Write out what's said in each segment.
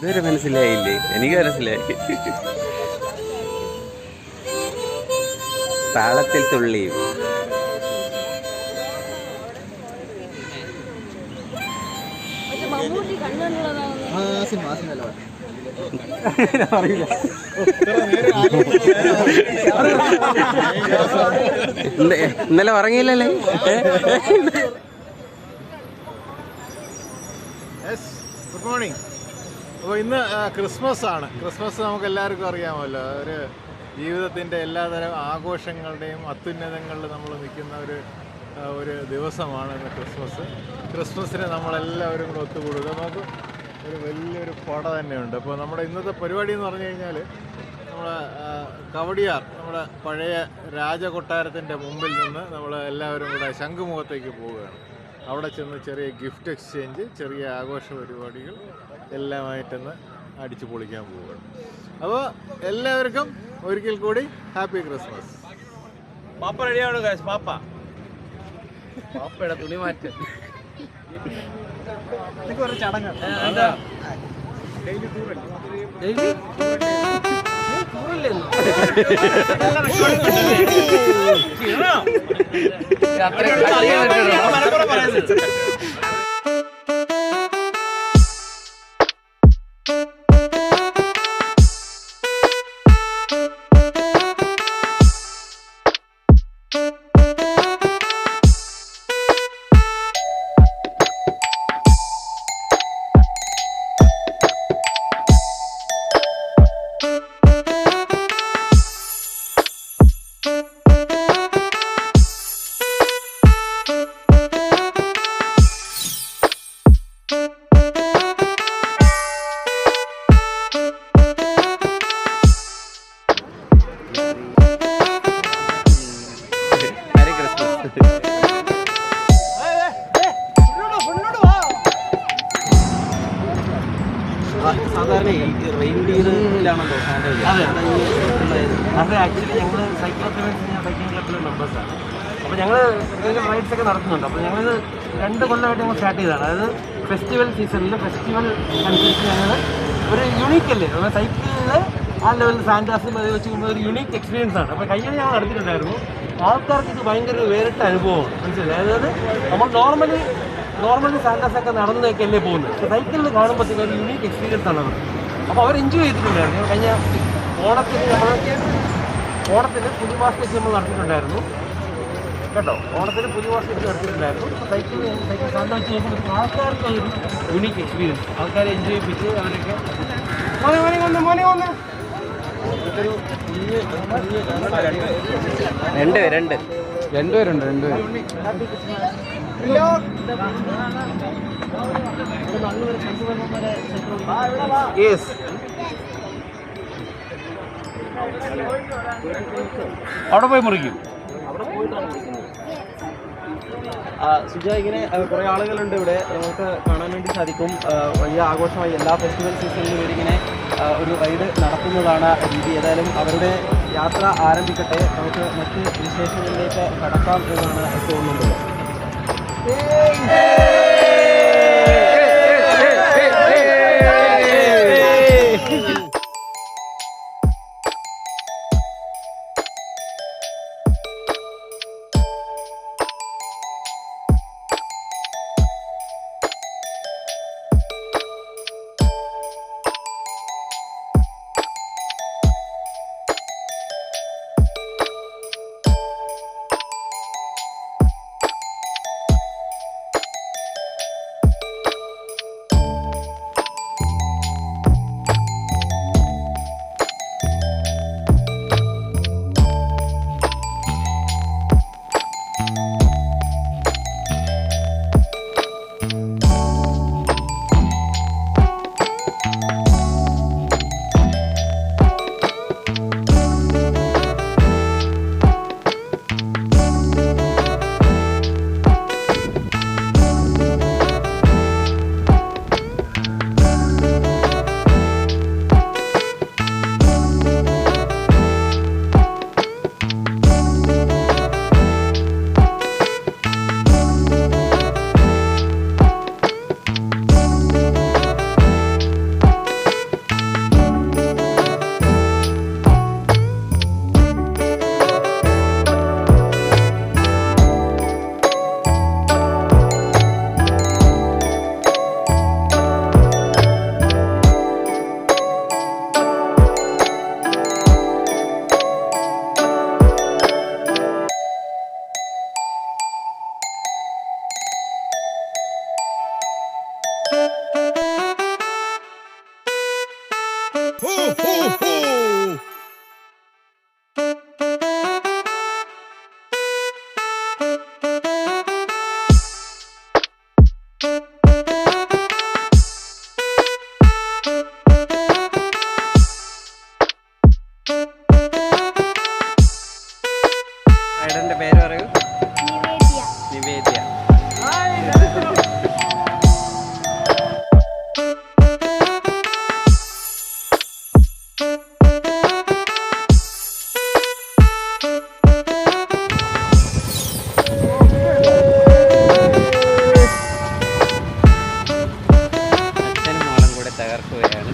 ഇതുവരെ മനസ്സിലായില്ലേ? എനിക്ക് മനസ്സിലായി. താളത്തിൽ തുള്ളിയും ഇന്നലെ ഉറങ്ങിയില്ലല്ലേ? Good morning. അപ്പോൾ ഇന്ന് ക്രിസ്മസ് ആണ്. ക്രിസ്മസ് നമുക്ക് എല്ലാവർക്കും അറിയാമല്ലോ. ഒരു ജീവിതത്തിൻ്റെ എല്ലാതരം ആഘോഷങ്ങളുടെയും അത്യുന്നതങ്ങളിൽ നമ്മൾ നിൽക്കുന്ന ഒരു ദിവസമാണ് ഇന്ന് ക്രിസ്മസ്. ക്രിസ്മസിന് നമ്മളെല്ലാവരും കൂടെ ഒത്തുകൂടുക. നമുക്ക് ഒരു വലിയൊരു പട തന്നെയുണ്ട്. അപ്പോൾ നമ്മുടെ ഇന്നത്തെ പരിപാടി എന്ന് പറഞ്ഞു കഴിഞ്ഞാൽ നമ്മുടെ കവടിയാർ, നമ്മുടെ പഴയ രാജകൊട്ടാരത്തിൻ്റെ മുമ്പിൽ നിന്ന് നമ്മൾ എല്ലാവരും കൂടെ ശംഖുമുഖത്തേക്ക് പോവുകയാണ്. അവിടെ ചെന്ന് ചെറിയ ഗിഫ്റ്റ് എക്സ്ചേഞ്ച്, ചെറിയ ആഘോഷ പരിപാടികൾ എല്ലാമായിട്ടൊന്ന് അടിച്ചു പൊളിക്കാൻ പോവുകയാണ്. അപ്പോൾ എല്ലാവർക്കും ഒരിക്കൽ കൂടി ഹാപ്പി ക്രിസ്മസ്. പാപ്പ റെഡിയാണ് ഗൈസ്. പാപ്പയുടെ തുണി മാറ്റം ഒരു ചടങ്ങാണ്. ഡെയിലി സാധാരണ ഈ റെയിൻഡിയറിലാണല്ലോ സാൻഡ. അത് ആക്ച്വലി ഞങ്ങൾ സൈക്കിൾ ബൈക്കിംഗ് ക്ലബിലെ മെമ്പേഴ്സാണ്. അപ്പോൾ ഞങ്ങൾ റൈഡ്സ് ഒക്കെ നടത്തുന്നുണ്ട്. അപ്പോൾ ഞങ്ങളിത് 2 കൊല്ലമായിട്ട് ഞങ്ങൾ സ്റ്റാർട്ട് ചെയ്തതാണ്. അതായത് ഫെസ്റ്റിവൽ സീസണിൽ ഫെസ്റ്റിവൽ അനുസരിച്ച് ഞങ്ങൾ ഒരു യുണീക്ക് അല്ലേ, നമ്മൾ സൈക്കിളിൽ ആ ലെവലിൽ സാൻഡാസും അത് വെച്ച് ഒരു യുണീക്ക് എക്സ്പീരിയൻസ് ആണ്. അപ്പോൾ കഴിഞ്ഞ ഞങ്ങൾ നടത്തിയിട്ടുണ്ടായിരുന്നു. ആൾക്കാർക്ക് ഇത് ഭയങ്കര വേറിട്ട അനുഭവമാണ്. മനസ്സിലായി? അതായത് നമ്മൾ നോർമലി സാൻഡാസൊക്കെ നടന്നൊക്കെ അല്ലേ പോകുന്നത്. പക്ഷേ സൈക്കിളിൽ കാണുമ്പോഴത്തേക്കും ഒരു യുണീക്ക് എക്സ്പീരിയൻസ് ആണ് അവർ. അപ്പോൾ അവർ എൻജോയ് ചെയ്തിട്ടുണ്ടായിരുന്നു. കഴിഞ്ഞ ഓണത്തിന് പുതുമാസം നമ്മൾ നടത്തിയിട്ടുണ്ടായിരുന്നു കേട്ടോ. ഓണത്തിന് പുതുമാസം നടത്തിയിട്ടുണ്ടായിരുന്നു. അപ്പോൾ സൈക്കിൾ സാൻഡ വെച്ച് നോക്കുമ്പോൾ ആൾക്കാർക്ക് ഒരു യുണീക്ക് എക്സ്പീരിയൻസ്. ആൾക്കാരെ എൻജോയ് ചെയ്യിപ്പിച്ച് അവരൊക്കെ മോനെ വന്ന് രണ്ടുപേരുണ്ട്. യെസ്. അവിടെ പോയി മുറിക്കും. സുജ, ഇങ്ങനെ കുറേ ആളുകളുണ്ട് ഇവിടെ. നമുക്ക് കാണാൻ വേണ്ടി സാധിക്കും. വലിയ ആഘോഷമായി എല്ലാ ഫെസ്റ്റിവൽ സീസണിലും ഇവരിങ്ങനെ ഒരു റൈഡ് നടത്തുന്നതാണ് രീതി. ഏതായാലും അവരുടെ യാത്ര ആരംഭിക്കട്ടെ. നമുക്ക് മറ്റ് വിശേഷങ്ങളിലേക്ക് കടക്കാം എന്നാണ് തോന്നുന്നത്. റൈഡറിന്റെ പേര് പറയൂ. നിവേദ്യ. അച്ഛനും മോളും കൂടെ തകർക്കുകയാണ്.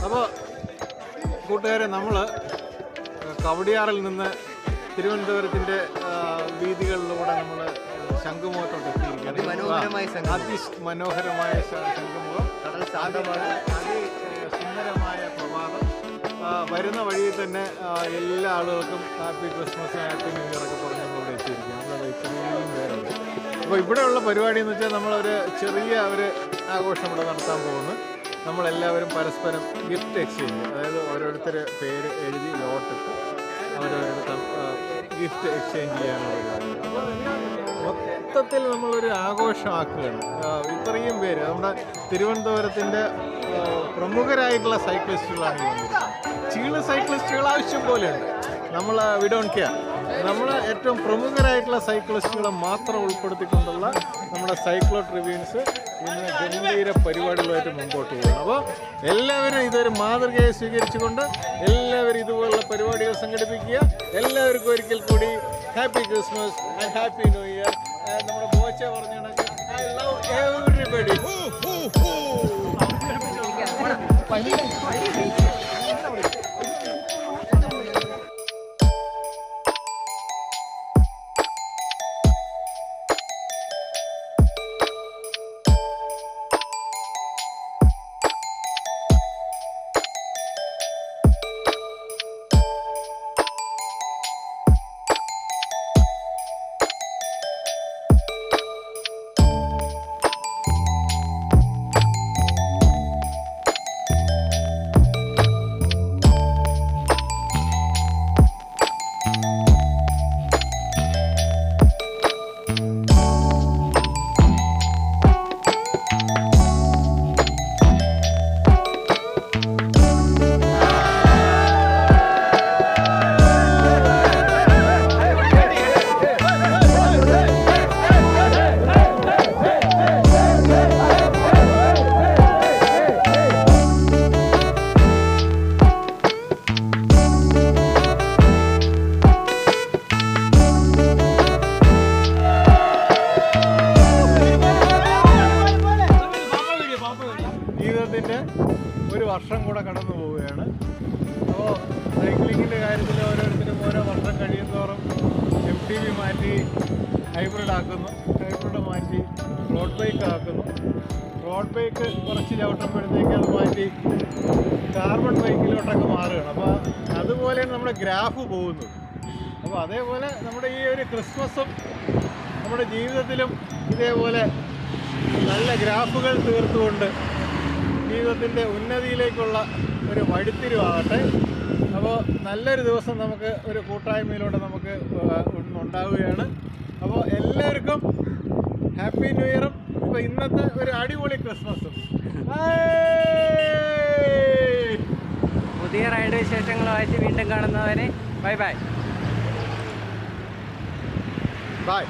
അപ്പോൾ കൂട്ടുകാരെ, നമ്മൾ കവടിയാറിൽ നിന്ന് തിരുവനന്തപുരത്തിൻ്റെ വീതികളിലൂടെ നമ്മൾ ശംഖുമുഖത്തോട്ട് എത്തിയിരിക്കുകയാണ്. അതിമനോഹരമായ ശംഖുമുഖം, അതിസുന്ദരമായ പ്രഭാതം. വരുന്ന വഴിയിൽ തന്നെ എല്ലാ ആളുകൾക്കും happy Christmas, happy new year ഒക്കെ പറഞ്ഞ് നമ്മളിവിടെ എത്തിയിരിക്കുകയാണ്. നമ്മളത് ഇത്രയും പേരുണ്ട്. അപ്പോൾ ഇവിടെയുള്ള പരിപാടി എന്ന് വെച്ചാൽ നമ്മളൊരു ചെറിയ ഒരു ആഘോഷം ഇവിടെ നടത്താൻ പോകുന്നു. നമ്മളെല്ലാവരും പരസ്പരം ഗിഫ്റ്റ് എക്സ്ചേഞ്ച്, അതായത് ഓരോരുത്തർ പേര് എഴുതി ലോട്ടിട്ട് ഓരോരുത്തർ ഗിഫ്റ്റ് എക്സ്ചേഞ്ച് ചെയ്യാനുള്ള പരിപാടി. മൊത്തത്തിൽ നമ്മളൊരു ആഘോഷമാക്കുകയാണ്. ഇത്രയും പേര് നമ്മുടെ തിരുവനന്തപുരത്തിൻ്റെ പ്രമുഖരായിട്ടുള്ള സൈക്ലിസ്റ്റുകളാണ് ഈ വന്നിരിക്കുന്നത്. ചീള് സൈക്ലിസ്റ്റുകൾ ആവശ്യം പോലെയുണ്ട്. നമ്മൾ വി ഡോണ്ട് കെയർ. നമ്മൾ ഏറ്റവും പ്രമുഖരായിട്ടുള്ള സൈക്ലിസ്റ്റുകളെ മാത്രം ഉൾപ്പെടുത്തിക്കൊണ്ടുള്ള നമ്മുടെ സൈക്ലോ ട്രിബ്യൂൺസ് ഇന്ന് ഗംഭീര പരിപാടികളുമായിട്ട് മുമ്പോട്ട് പോകുന്നു. അപ്പോൾ എല്ലാവരും ഇതൊരു മാതൃകയായി സ്വീകരിച്ചുകൊണ്ട് എല്ലാവരും ഇതുപോലുള്ള പരിപാടികൾ സംഘടിപ്പിക്കുക. എല്ലാവർക്കും ഒരിക്കൽ കൂടി happy Christmas and happy new year. നമ്മുടെ ബോച്ച പറഞ്ഞ ഐ ലവ് എവരിബഡി. ജീവിതത്തിൻ്റെ ഒരു വർഷം കൂടെ കടന്നു പോവുകയാണ്. അപ്പോൾ സൈക്ലിങ്ങിൻ്റെ കാര്യത്തിൽ ഓരോരുത്തരും ഓരോ വർഷം കഴിയുന്തോറും MTB മാറ്റി ഹൈബ്രിഡ് ആക്കുന്നു, ഹൈബ്രിഡ് മാറ്റി റോഡ് ബൈക്ക് ആക്കുന്നു, റോഡ് ബൈക്ക് കുറച്ച് ചവിട്ടുമ്പോഴത്തേക്ക് അത് മാറ്റി കാർബൺ ബൈക്കിലോട്ടൊക്കെ മാറുകയാണ്. അപ്പോൾ അതുപോലെയാണ് നമ്മുടെ ഗ്രാഫ് പോകുന്നത്. അപ്പോൾ അതേപോലെ നമ്മുടെ ഈ ഒരു ക്രിസ്മസും നമ്മുടെ ജീവിതത്തിലും ഇതേപോലെ നല്ല ഗ്രാഫുകൾ തീർത്തുകൊണ്ട് ജീവിതത്തിൻ്റെ ഉന്നതിയിലേക്കുള്ള ഒരു വഴിത്തിരിവാകട്ടെ. അപ്പോൾ നല്ലൊരു ദിവസം നമുക്ക് ഒരു കൂട്ടായ്മയിലൂടെ നമുക്ക് ഉണ്ടാവുകയാണ്. അപ്പോൾ എല്ലാവർക്കും ഹാപ്പി ന്യൂ ഇയറും ഇപ്പോൾ ഇന്നത്തെ ഒരു അടിപൊളി ക്രിസ്മസും. പുതിയ റൈഡ് വിശേഷങ്ങളുമായിട്ട് വീണ്ടും കാണുന്നവരെ ബൈ ബൈ. ബൈ.